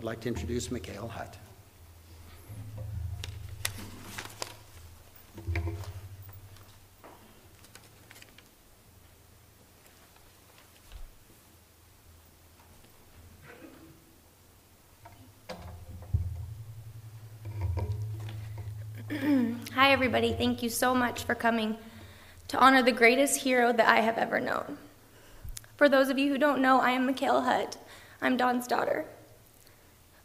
I'd like to introduce Macaile Hutt. Hi, everybody. Thank you so much for coming to honor the greatest hero that I have ever known. For those of you who don't know, I am Macaile Hutt. I'm Don's daughter.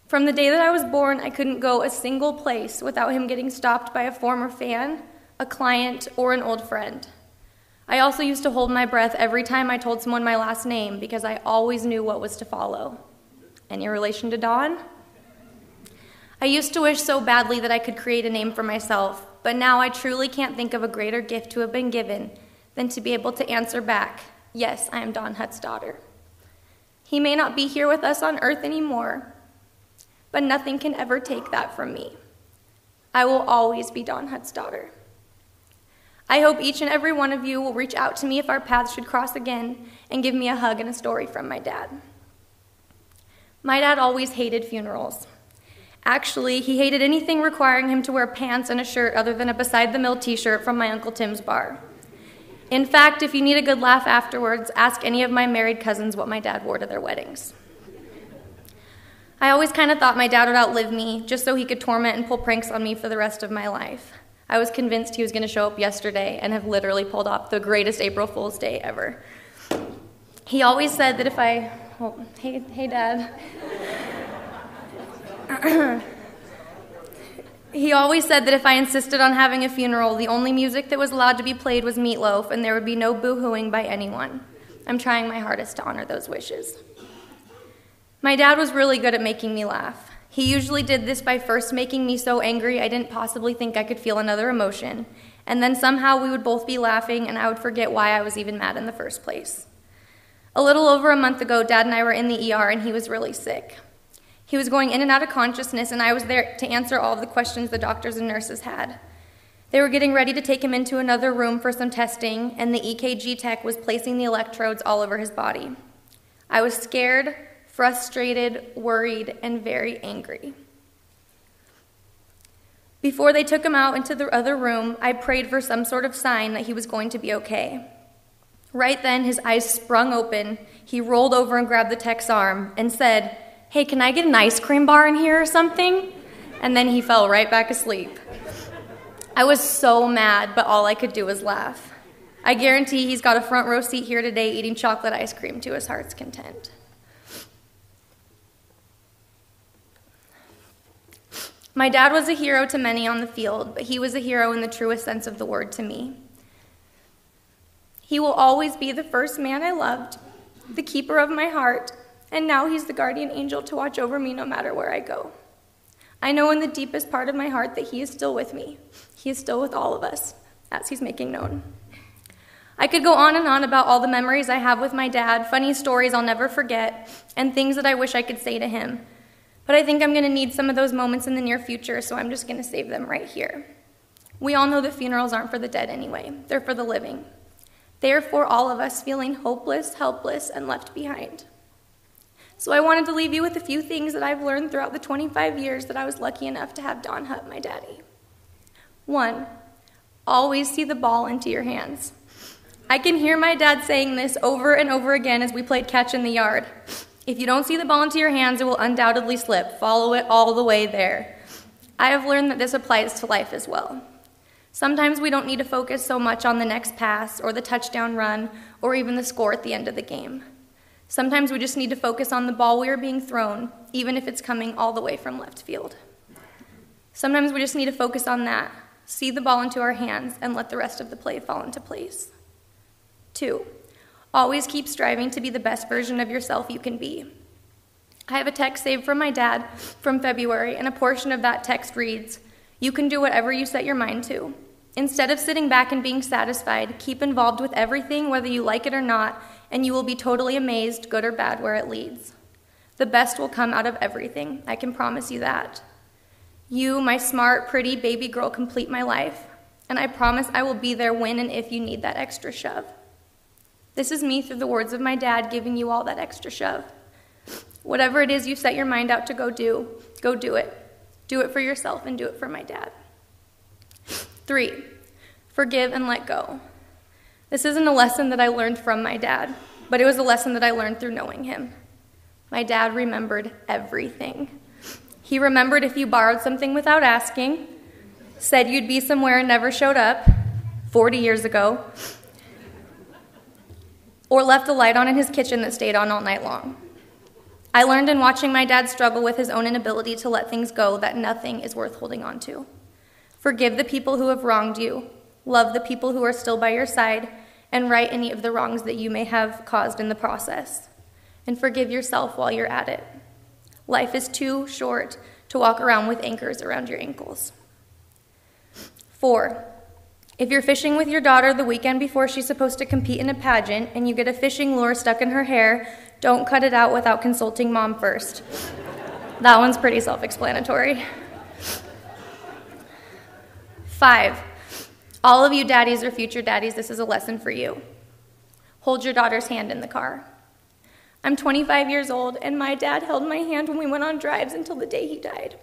From the day that I was born, I couldn't go a single place without him getting stopped by a former fan, a client, or an old friend. I also used to hold my breath every time I told someone my last name because I always knew what was to follow. Any relation to Don? I used to wish so badly that I could create a name for myself, but now I truly can't think of a greater gift to have been given than to be able to answer back, yes, I am Don Hutt's daughter. He may not be here with us on earth anymore, but nothing can ever take that from me. I will always be Don Hutt's daughter. I hope each and every one of you will reach out to me if our paths should cross again and give me a hug and a story from my dad. My dad always hated funerals. Actually, he hated anything requiring him to wear pants and a shirt other than a beside-the-mill t-shirt from my Uncle Tim's bar. In fact, if you need a good laugh afterwards, ask any of my married cousins what my dad wore to their weddings. I always kind of thought my dad would outlive me just so he could torment and pull pranks on me for the rest of my life. I was convinced he was going to show up yesterday and have literally pulled off the greatest April Fool's Day ever. He always said that if I... Oh, hey, Dad. He always said that if I insisted on having a funeral, the only music that was allowed to be played was Meatloaf, and there would be no boo-hooing by anyone. I'm trying my hardest to honor those wishes. My dad was really good at making me laugh. He usually did this by first making me so angry I didn't possibly think I could feel another emotion, and then somehow we would both be laughing and I would forget why I was even mad in the first place. A little over a month ago, Dad and I were in the ER and he was really sick. He was going in and out of consciousness, and I was there to answer all of the questions the doctors and nurses had. They were getting ready to take him into another room for some testing, and the EKG tech was placing the electrodes all over his body. I was scared, frustrated, worried, and very angry. Before they took him out into the other room, I prayed for some sort of sign that he was going to be okay. Right then, his eyes sprung open, he rolled over and grabbed the tech's arm and said, "Hey, can I get an ice cream bar in here or something?" And then he fell right back asleep. I was so mad, but all I could do was laugh. I guarantee he's got a front row seat here today eating chocolate ice cream to his heart's content. My dad was a hero to many on the field, but he was a hero in the truest sense of the word to me. He will always be the first man I loved, the keeper of my heart, and now he's the guardian angel to watch over me no matter where I go. I know in the deepest part of my heart that he is still with me. He is still with all of us, as he's making known. I could go on and on about all the memories I have with my dad, funny stories I'll never forget, and things that I wish I could say to him. But I think I'm going to need some of those moments in the near future, so I'm just going to save them right here. We all know that funerals aren't for the dead anyway. They're for the living. They are for all of us feeling hopeless, helpless, and left behind. So I wanted to leave you with a few things that I've learned throughout the 25 years that I was lucky enough to have Don Hutt, my daddy. 1, always see the ball into your hands. I can hear my dad saying this over and over again as we played catch in the yard. If you don't see the ball into your hands, it will undoubtedly slip. Follow it all the way there. I have learned that this applies to life as well. Sometimes we don't need to focus so much on the next pass or the touchdown run or even the score at the end of the game. Sometimes we just need to focus on the ball we are being thrown, even if it's coming all the way from left field. Sometimes we just need to focus on that, see the ball into our hands, and let the rest of the play fall into place. 2, always keep striving to be the best version of yourself you can be. I have a text saved from my dad from February, and a portion of that text reads, "You can do whatever you set your mind to. Instead of sitting back and being satisfied, keep involved with everything, whether you like it or not, and you will be totally amazed, good or bad, where it leads. The best will come out of everything. I can promise you that. You, my smart, pretty baby girl, complete my life, and I promise I will be there when and if you need that extra shove." This is me through the words of my dad giving you all that extra shove. Whatever it is you set your mind out to go do it. Do it for yourself and do it for my dad. 3, forgive and let go. This isn't a lesson that I learned from my dad, but it was a lesson that I learned through knowing him. My dad remembered everything. He remembered if you borrowed something without asking, said you'd be somewhere and never showed up 40 years ago, or left a light on in his kitchen that stayed on all night long. I learned in watching my dad struggle with his own inability to let things go that nothing is worth holding on to. Forgive the people who have wronged you, love the people who are still by your side, and right any of the wrongs that you may have caused in the process. And forgive yourself while you're at it. Life is too short to walk around with anchors around your ankles. 4, if you're fishing with your daughter the weekend before she's supposed to compete in a pageant and you get a fishing lure stuck in her hair, don't cut it out without consulting mom first. That one's pretty self-explanatory. 5, all of you daddies or future daddies, this is a lesson for you. Hold your daughter's hand in the car. I'm 25 years old, and my dad held my hand when we went on drives until the day he died.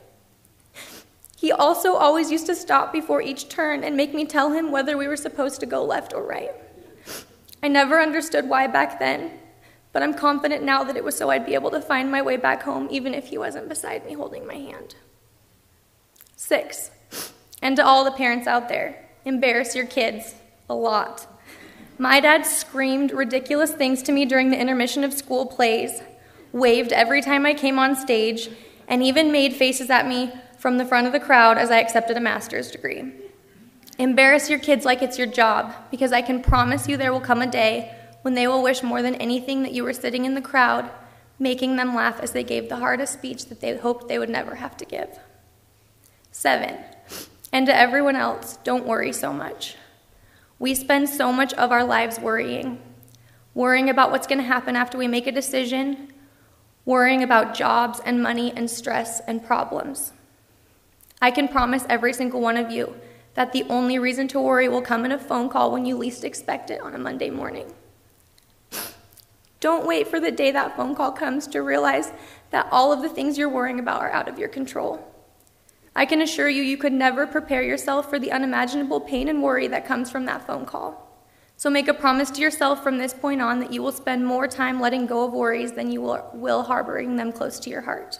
He also always used to stop before each turn and make me tell him whether we were supposed to go left or right. I never understood why back then, but I'm confident now that it was so I'd be able to find my way back home even if he wasn't beside me holding my hand. 6, and to all the parents out there, embarrass your kids a lot. My dad screamed ridiculous things to me during the intermission of school plays, waved every time I came on stage, and even made faces at me from the front of the crowd as I accepted a master's degree. Embarrass your kids like it's your job, because I can promise you there will come a day when they will wish more than anything that you were sitting in the crowd, making them laugh as they gave the hardest speech that they hoped they would never have to give. 7, and to everyone else, don't worry so much. We spend so much of our lives worrying about what's going to happen after we make a decision, worrying about jobs and money and stress and problems. I can promise every single one of you that the only reason to worry will come in a phone call when you least expect it on a Monday morning. Don't wait for the day that phone call comes to realize that all of the things you're worrying about are out of your control. I can assure you, you could never prepare yourself for the unimaginable pain and worry that comes from that phone call. So make a promise to yourself from this point on that you will spend more time letting go of worries than you will harboring them close to your heart.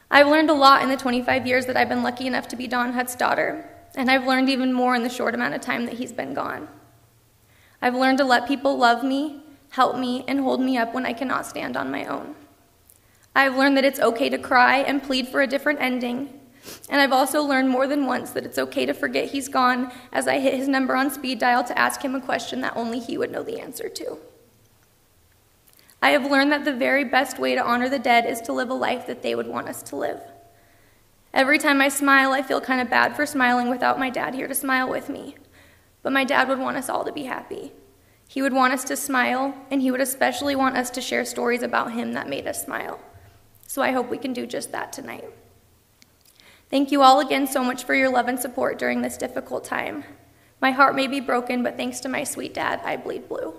I've learned a lot in the 25 years that I've been lucky enough to be Don Hutt's daughter, and I've learned even more in the short amount of time that he's been gone. I've learned to let people love me, help me, and hold me up when I cannot stand on my own. I've learned that it's okay to cry and plead for a different ending. And I've also learned more than once that it's okay to forget he's gone as I hit his number on speed dial to ask him a question that only he would know the answer to. I have learned that the very best way to honor the dead is to live a life that they would want us to live. Every time I smile, I feel kind of bad for smiling without my dad here to smile with me. But my dad would want us all to be happy. He would want us to smile, and he would especially want us to share stories about him that made us smile. So I hope we can do just that tonight. Thank you all again so much for your love and support during this difficult time. My heart may be broken, but thanks to my sweet dad, I bleed blue.